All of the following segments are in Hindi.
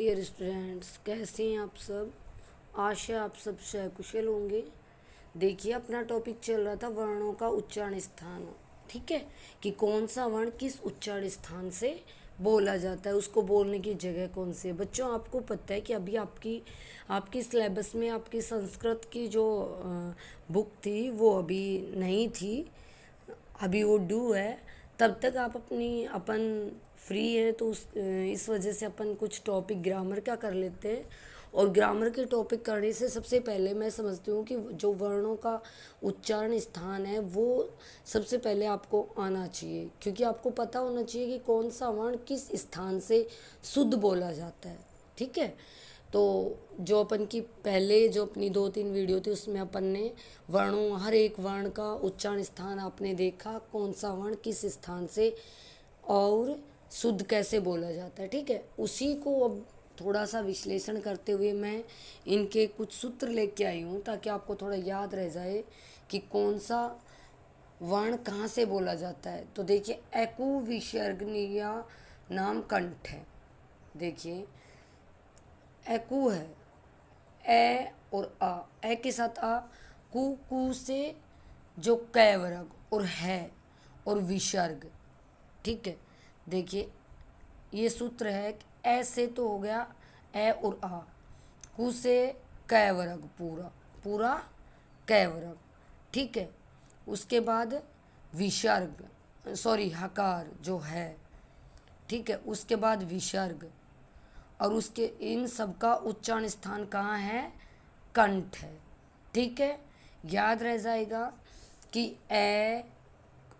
डियर स्टूडेंट्स, कैसे हैं आप सब। आशा आप सब कुशल होंगे। देखिए, अपना टॉपिक चल रहा था वर्णों का उच्चारण स्थान। ठीक है, कि कौन सा वर्ण किस उच्चारण स्थान से बोला जाता है, उसको बोलने की जगह कौन सी है। बच्चों, आपको पता है कि अभी आपकी सिलेबस में आपकी संस्कृत की जो बुक थी वो अभी नहीं थी, अभी वो ड्यू है। तब तक आप अपन फ्री है तो इस वजह से अपन कुछ टॉपिक ग्रामर का कर लेते हैं। और ग्रामर के टॉपिक करने से सबसे पहले मैं समझती हूँ कि जो वर्णों का उच्चारण स्थान है वो सबसे पहले आपको आना चाहिए, क्योंकि आपको पता होना चाहिए कि कौन सा वर्ण किस स्थान से शुद्ध बोला जाता है। ठीक है, तो जो अपन की पहले जो अपनी 2-3 वीडियो थी उसमें अपन ने वर्णों, हर एक वर्ण का उच्चारण स्थान आपने देखा, कौन सा वर्ण किस स्थान से और शुद्ध कैसे बोला जाता है। ठीक है, उसी को अब थोड़ा सा विश्लेषण करते हुए मैं इनके कुछ सूत्र लेके आई हूँ, ताकि आपको थोड़ा याद रह जाए कि कौन सा वर्ण कहाँ से बोला जाता है। तो देखिए, एकु विसर्गनीय नाम कंठ है। देखिए, एकु है, ए और आ, ए के साथ आ, कु से जो कै वर्ग और है और विसर्ग। ठीक है, देखिए ये सूत्र है कि ए से तो हो गया ए और आ, कु से कै वर्ग पूरा पूरा कै वर्ग। ठीक है, उसके बाद विसर्ग, सॉरी हकार जो है। ठीक है, उसके बाद विसर्ग, और उसके इन सब का उच्चारण स्थान कहाँ है, कंठ है। ठीक है, याद रह जाएगा कि ए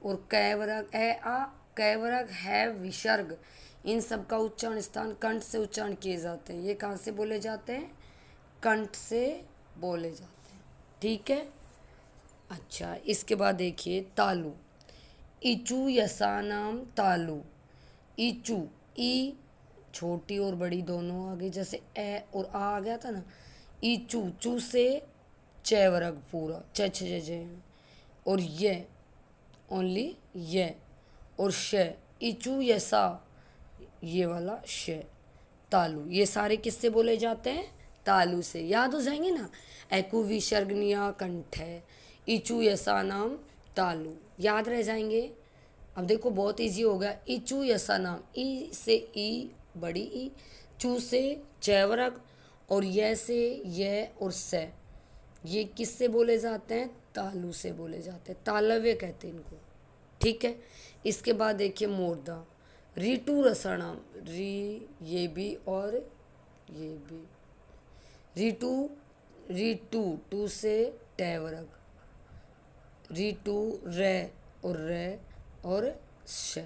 और कैवरग, ए आ कैवरग है विसर्ग, इन सब का उच्चारण स्थान कंठ से उच्चारण किए जाते हैं। ये कहाँ से बोले जाते हैं, कंठ से बोले जाते हैं। ठीक है, अच्छा इसके बाद देखिए तालु, इचू यसानाम तालु। इचू, ई छोटी और बड़ी दोनों आ गई, जैसे ए और आ गया था ना। इचू, चू से च वर्ग पूरा च छ ज ज, और ये ओनली ये, और श, इचू यसा ये वाला श। तालु, ये सारे किससे बोले जाते हैं, तालु से। याद हो जाएंगे ना, एकु विसर्गनिया कंठ है, इचू यसा नाम तालु, याद रह जाएंगे। अब देखो बहुत इजी हो गया, इचू यसा नाम, ई से ई बड़ी ई, चू से चैवरग, और य से य और से, ये किससे बोले जाते हैं, तालु से बोले जाते हैं, तालव्य कहते हैं इनको। ठीक है, इसके बाद देखिए मूर्धा, ऋतु रसणाम, री ये भी और ये भी, ऋतु, ऋतु टू से टैवरग, ऋतु रे और श,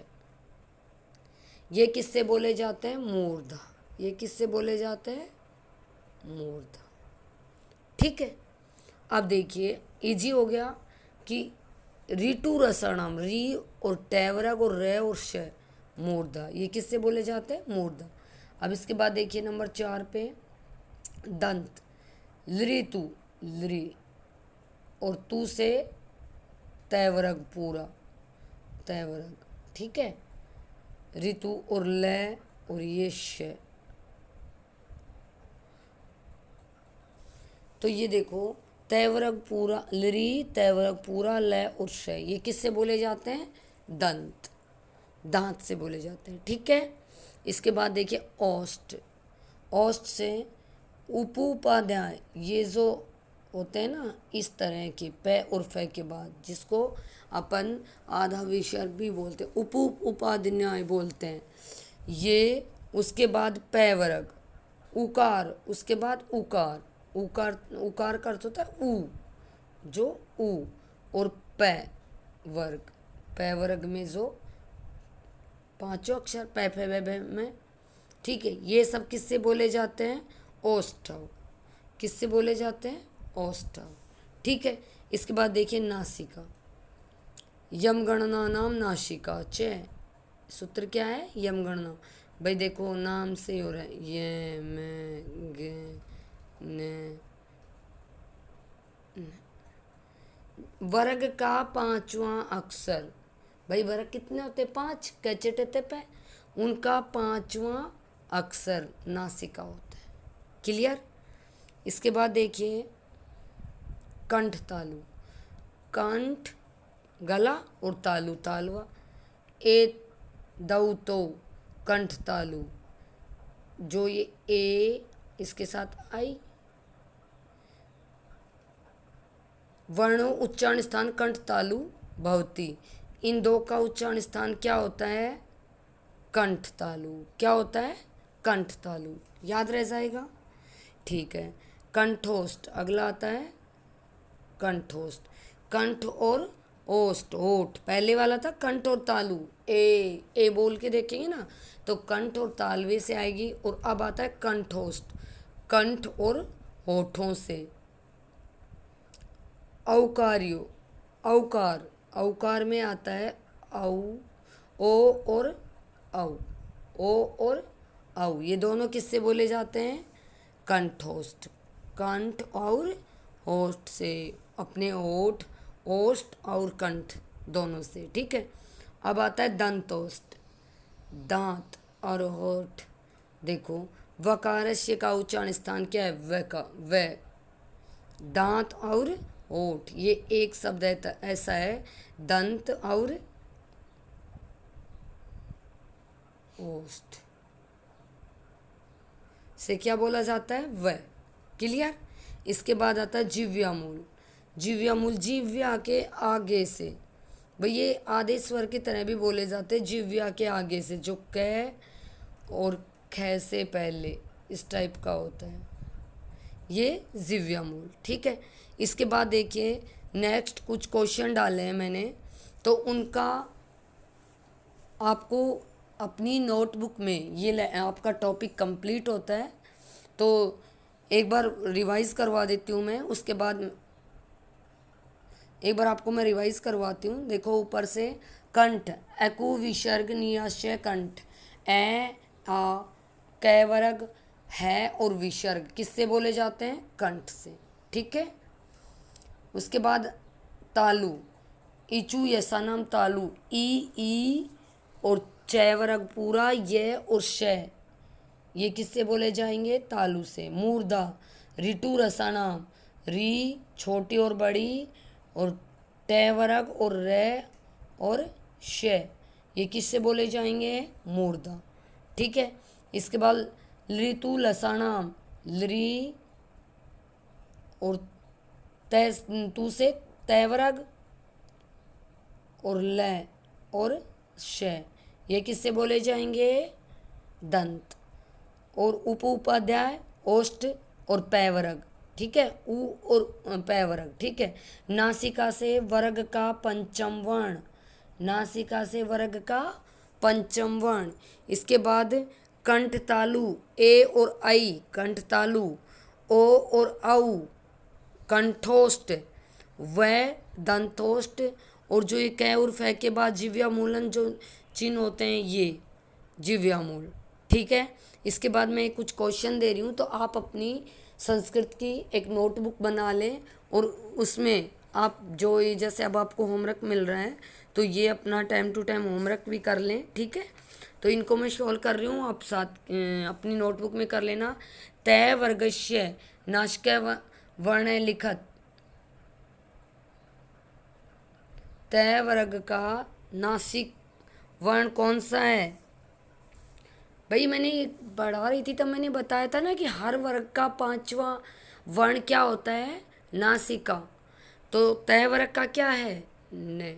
ये किससे बोले जाते हैं, मूर्धा। ये किससे बोले जाते हैं, मूर्धा। ठीक है, अब देखिए इजी हो गया कि ऋतु रसणम, री और टैवरग और रे और श, मूर्धा, ये किससे बोले जाते हैं, मूर्धा। अब इसके बाद देखिए नंबर 4 पे दंत, लृतु, लृ और तू से तैवरग पूरा तैवरग। ठीक है, ऋतु और लय और ये श। तो ये देखो, तैवरग पूरा लरी, तैवरग पूरा लय और श, ये किससे बोले जाते हैं, दंत, दांत से बोले जाते हैं। ठीक है, इसके बाद देखिए औष्ठ, औष्ठ से उपोपाध्याय, ये जो होते हैं ना इस तरह के पे और फे के बाद, जिसको अपन आधा विसर्ग भी बोलते हैं, उपाध्याय बोलते हैं। ये उसके बाद पै वर्ग, उकार, उसके बाद उकार, उकार का अर्थ होता है ऊ, जो ऊ, और पै वर्ग, पै वर्ग में जो पांचों अक्षर पै फे वे भे में। ठीक है, ये सब किससे बोले जाते हैं, ओष्ठव, किससे बोले जाते हैं, ओष्ठव। ठीक है, इसके बाद देखिए नासिका, यम गणना नाम नासिका च, सूत्र क्या है, यम गणना। भाई देखो नाम से हो रहा है, ये मैं गे ने, वर्ग का 5वां अक्षर, भाई वर्ग कितने होते, 5 कैचेटे पे, उनका 5वां अक्सर नासिका होता है। क्लियर। इसके बाद देखिए कंठ तालु, कंठ गला और तालु तालवा, ए दऊ तो कंठ तालु, जो ये ए इसके साथ आई, वर्णो उच्चारण स्थान कंठ तालु भवती, इन दो का उच्चारण स्थान क्या होता है? कंठ तालु। क्या होता है? कंठ तालु। याद रह जाएगा। ठीक है। कंठोष्ठ अगला आता है कंठोष्ठ, कंठ और ओष्ठ ओठ, पहले वाला था कंठ और तालु, ए बोल के देखेंगे ना तो कंठ और तालवे से आएगी, और अब आता है कंठोष्ठ, कंठ और होठों से। औकार्यो, औकार, औकार में आता है औ, ओ और औ, ओ और औ, ये दोनों किससे बोले जाते हैं? कंठोष्ठ, कंठ और होठ से, अपने होठ, ओष्ठ और कंठ दोनों से। ठीक है। अब आता है दंतोष्ठ, दांत और होठ। देखो वकारस्य का उच्चारण स्थान क्या है? व का, व, दांत और होठ, ये एक शब्द है, ऐसा है दंत और ओष्ठ से क्या बोला जाता है? व। क्लियर। इसके बाद आता है जिव्यामूल, जिव्यामूल जिव्या के आगे से, भाई ये आदेश स्वर की तरह भी बोले जाते हैं, जिव्या के आगे से, जो क और ख से पहले इस टाइप का होता है, ये जिव्यामूल। ठीक है। इसके बाद देखिए नेक्स्ट कुछ क्वेश्चन डाले हैं मैंने, तो उनका आपको अपनी नोटबुक में ये आपका टॉपिक कंप्लीट होता है, तो एक बार रिवाइज करवा देती हूँ मैं, उसके बाद एक बार आपको मैं रिवाइज करवाती हूँ। देखो ऊपर से कंठ, एकु विसर्ग नियाश्य कंठ, ए आ कैवर्ग है और विसर्ग किससे बोले जाते हैं? कंठ से। ठीक है। उसके बाद तालु, इचू यसा नाम तालु, ई और चैवर्ग पूरा, ये और शय, ये किससे बोले जाएंगे? तालु से। मूर्धा, ऋतु रसानाम, री छोटी और बड़ी, और टैवर्ग और रे और शय, ये किससे बोले जाएंगे? मूर्धा। ठीक है। इसके बाद ऋतु लसानाम, लरी और तय तू से तैवर्ग और ल और शय, ये किससे बोले जाएंगे? दंत। और उपाध्याय ओष्ठ और पैवर्ग। ठीक है। उ और पैवर्ग। ठीक है। नासिका से वर्ग का पंचम वर्ण, नासिका से वर्ग का पंचम वर्ण। इसके बाद कंठ तालु, ए और आई कंठ तालु, ओ और औ कंठोष्ठ, व दंतोष्ठ, और जो ये कै और फै के बाद जिव्यामूलन जो चिन्ह होते हैं, ये जिव्यामूल। ठीक है। इसके बाद मैं कुछ क्वेश्चन दे रही हूँ, तो आप अपनी संस्कृत की एक नोटबुक बना लें, और उसमें आप जो ये जैसे अब आपको होमवर्क मिल रहा है, तो ये अपना टाइम टू टाइम होमवर्क भी कर लें। ठीक है। तो इनको मैं सॉल्व कर रही हूँ, आप साथ अपनी नोटबुक में कर लेना। तय वर्गस्य नासिका वर्ण लिखत, तय वर्ग का नासिक वर्ण कौन सा है? भाई मैंने पढ़ा रही थी तब मैंने बताया था ना कि हर वर्ग का पांचवा वर्ण क्या होता है? नासिका। तो तय वर्ग का क्या है? न।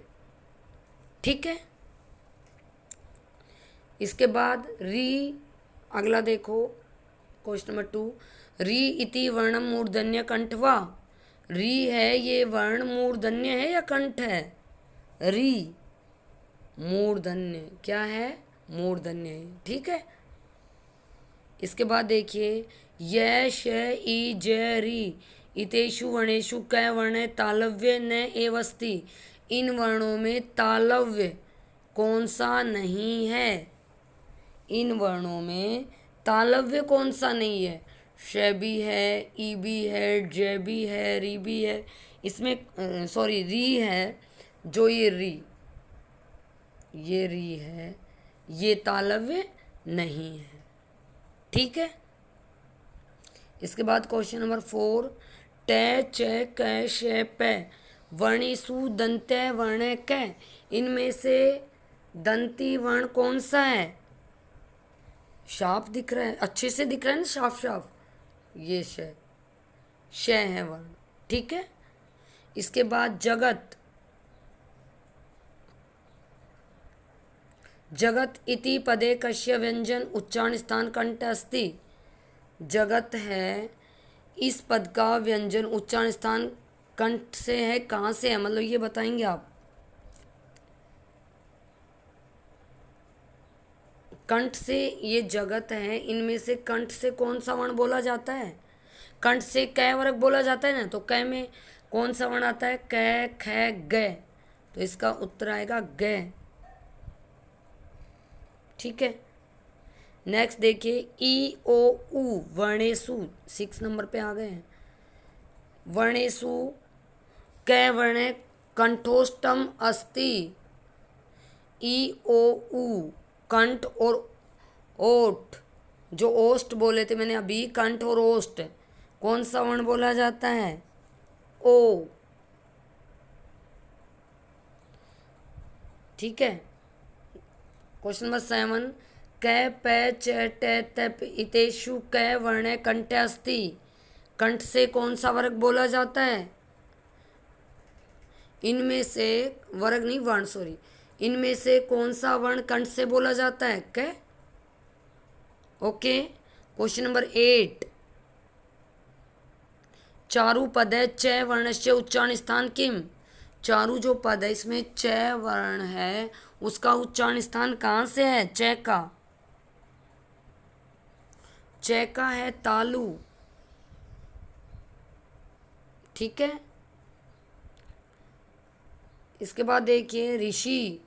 ठीक है। इसके बाद री, अगला देखो क्वेश्चन नंबर 2, री इति वर्णम मूर्धन्य कंठवा, री है ये वर्ण मूर्धन्य है या कंठ है? री मूर्धन्य, क्या है? मूर्धन्य है। ठीक है। इसके बाद देखिए य श ई ज री इतेषु वर्णेषु कै वर्ण तालव्य न एवस्ति, इन वर्णों में तालव्य कौन सा नहीं है? इन वर्णों में तालव्य कौन सा नहीं है? श भी है, ई भी है, ज भी है, री भी है। इसमें सॉरी री है, जो ये री है, ये तालव्य नहीं है। ठीक है। इसके बाद क्वेश्चन नंबर 4, टे चे कै शे पे वर्णिसु दंत्य वर्ण कै, इनमें से दंती वर्ण कौन सा है? साफ दिख रहा है, अच्छे से दिख रहा है ना, साफ साफ, ये शय है वर्ण, ठीक है। इसके बाद जगत, जगत इति पदे कस्य व्यंजन उच्चारण स्थान कंठ अस्ति, जगत है, इस पद का व्यंजन उच्चारण स्थान कंठ से है, कहाँ से है, मतलब ये बताएंगे आप। कंठ से ये जगत है, इनमें से कंठ से कौन सा वर्ण बोला जाता है? कंठ से कै वर्ग बोला जाता है ना, तो कै में कौन सा वर्ण आता है? कै ख ग, तो इसका उत्तर आएगा ग, ठीक है। नेक्स्ट देखिए, ई ओ उ वर्णेशु, 6 नंबर पे आ गए हैं। वर्णेशु कै वर्ण कंठोष्टम अस्ति, ई ओ उ कंठ और ओठ, जो ओष्ठ बोले थे मैंने अभी, कंठ और ओष्ठ, कौन सा वर्ण बोला जाता है? ओ, ठीक है। क्वेश्चन नंबर 7, कै पै च टे तप इतेषु कै वर्ण कंठ अस्ति, कंठ से कौन सा वर्ग बोला जाता है? इनमें से, वर्ग नहीं वर्ण, सॉरी, इनमें से कौन सा वर्ण कंठ से बोला जाता है? कै, ओके। क्वेश्चन नंबर 8, चारु पद है च वर्णस्य उच्चारण स्थान किम, चारु जो पद है इसमें च वर्ण है, उसका उच्चारण स्थान कहाँ से है? च का, च का है तालु, ठीक है। इसके बाद देखिए, ऋषि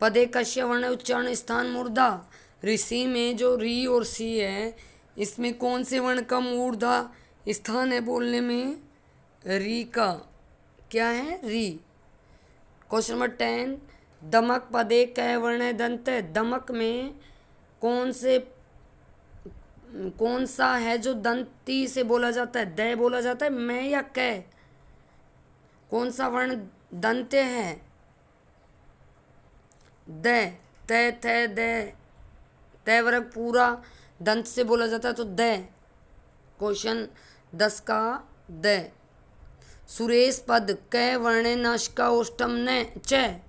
पदे कश्य वर्ण उच्चारण स्थान मूर्धा, ऋषि में जो री और सी है, इसमें कौन से वर्ण का मूर्धा स्थान है बोलने में? री का, क्या है? री। क्वेश्चन नंबर 10, दमक पदे कै वर्ण दंत, दमक में कौन सा है जो दंती से बोला जाता है? द बोला जाता है, मैं या कै, कौन सा वर्ण दंत्य है? द, त थ द, त वर्ग पूरा दंत से बोला जाता है, तो द, क्वेश्चन 10 का द। सुरेश पद कै वर्ण नासिका ओष्ठम न च,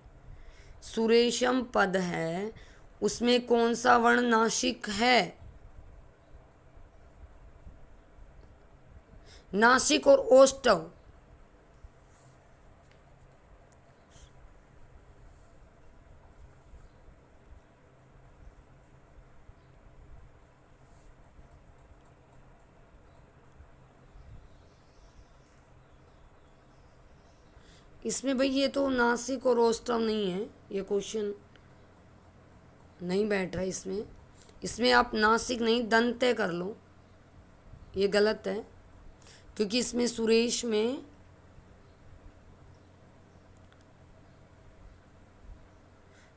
सुरेशम पद है, उसमें कौन सा वर्ण नासिक है? नासिक और ओष्ठव, इसमें भाई ये तो नासिक और ओष्ठव नहीं है, ये क्वेश्चन नहीं बैठ रहा इसमें। इसमें आप नासिक नहीं दंत्य कर लो, ये गलत है, क्योंकि इसमें सुरेश में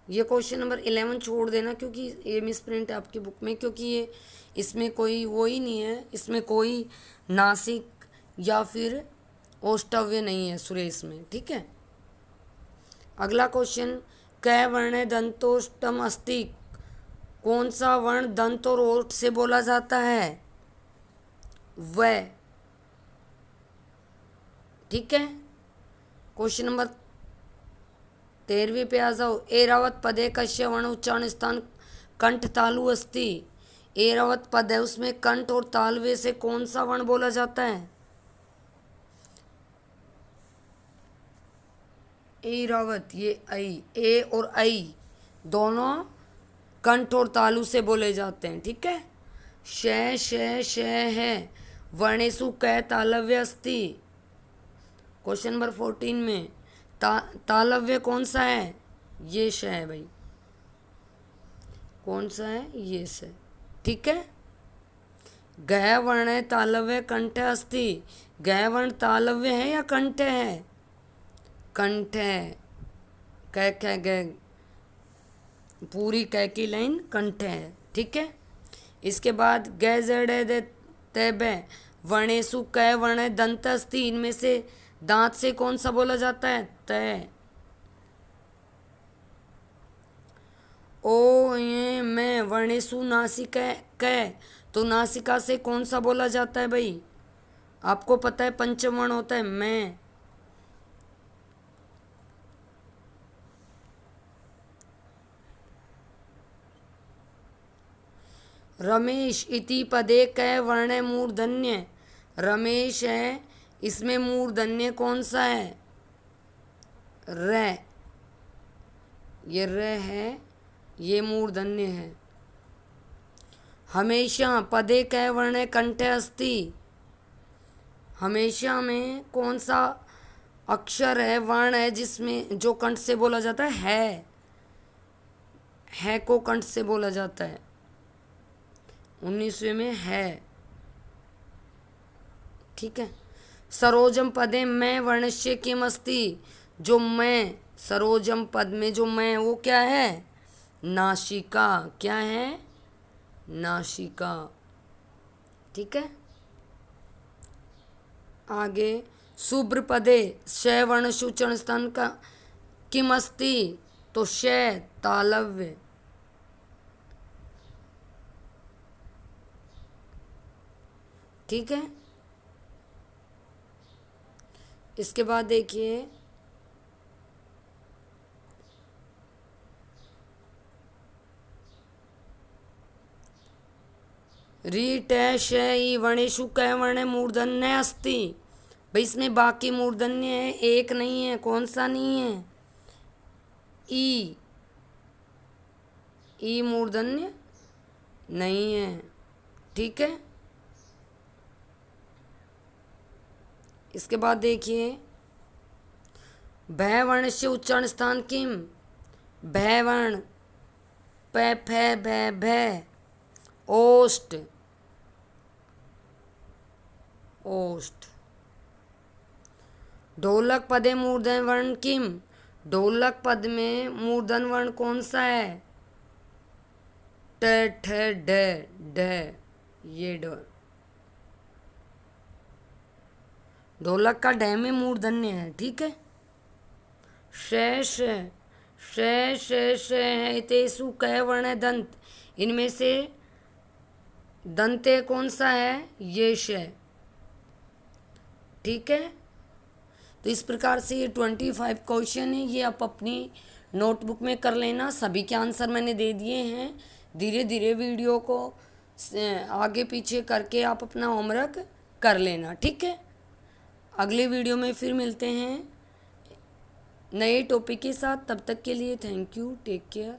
ये क्वेश्चन नंबर 11 छोड़ देना, क्योंकि ये मिस प्रिंट है आपकी बुक में, क्योंकि ये इसमें कोई वो ही नहीं है, इसमें कोई नासिक या फिर ओष्ठव्य नहीं है सुरेश में, ठीक है। अगला क्वेश्चन, कै वर्ण दंतोष्टम अस्ति, कौन सा वर्ण दंत और ओष्ठ से बोला जाता है? व, ठीक है। क्वेश्चन नंबर 13 पे आ जाओ, एरावत पदे कश्य वर्ण उच्चारण स्थान कंठ तालु अस्ति, एरावत पद है, उसमें कंठ और तालवे से कौन सा वर्ण बोला जाता है? एरावत, ये आई, ए और आई दोनों कंठ और तालु से बोले जाते हैं, ठीक है। शय शय शय है, वर्णेशु कै तालव्य अस्ति, क्वेश्चन नंबर 14 में तालव्य कौन सा है? ये श है भाई, कौन सा है? ये श, ठीक है। गह वर्ण है तालव्य कंठ अस्ति, गह वर्ण तालव्य है या कंठ है? कंठ है, कै ग, पूरी कै की लाइन कंठ है, ठीक है। इसके बाद गे जड़े दे तैबे वर्णेशु कै वर्ण दंत अस्ति, इनमें से दांत से कौन सा बोला जाता है? तय। ओ ये मैं वर्णेशु नासिका कै, तो नासिका से कौन सा बोला जाता है भाई? आपको पता है पंचम वर्ण होता है मैं। रमेश इति पदे कै वर्ण मूर्धन्य, रमेश है, इसमें मूर्धन्य कौन सा है? र। ये र है, ये मूर्धन्य है। हमेशा पदे कै वर्ण कंठे अस्ति, हमेशा में कौन सा अक्षर है, वर्ण है, जिसमें जो कंठ से बोला जाता है? है को कंठ से बोला जाता है। 19वें में है। ठीक है। सरोजम पदे मैं वर्णस्य किम अस्ति, जो मैं, सरोजम पद में जो मैं, वो क्या है? नासिका। क्या है? नासिका। ठीक है। आगे शुभ्र पदे श वर्ण सूचन स्थान का किम अस्ति, तो श तालव्य। ठीक है। इसके बाद देखिए रीट श ई वर्णेशु कै वर्ण मूर्धन्य अस्ति, भाई इसमें बाकी मूर्धन्य है, एक नहीं है। कौन सा नहीं है? ई। ई मूर्धन्य नहीं है। ठीक है। इसके बाद देखिए भय वर्ण से उच्चारण स्थान किम, भय वर्ण प फ भ भ, ओष्ठ। ओष्ठ। ढोलक पदे मूर्धन वर्ण किम, ढोलक पद में मूर्धन वर्ण कौन सा है? ट ठ ड ढ, ये ढ। ढोलक का ढ में मूर्धन्य है। ठीक है। शेष, शेष है तेसु कै वर्ण दंत, इनमें से दंते कौन सा है? ये श। ठीक है। तो इस प्रकार से ये 25 क्वेश्चन है, ये आप अपनी नोटबुक में कर लेना। सभी के आंसर मैंने दे दिए हैं। धीरे धीरे वीडियो को आगे पीछे करके आप अपना होमवर्क कर लेना। ठीक है। अगले वीडियो में फिर मिलते हैं नए टॉपिक के साथ। तब तक के लिए थैंक यू, टेक केयर।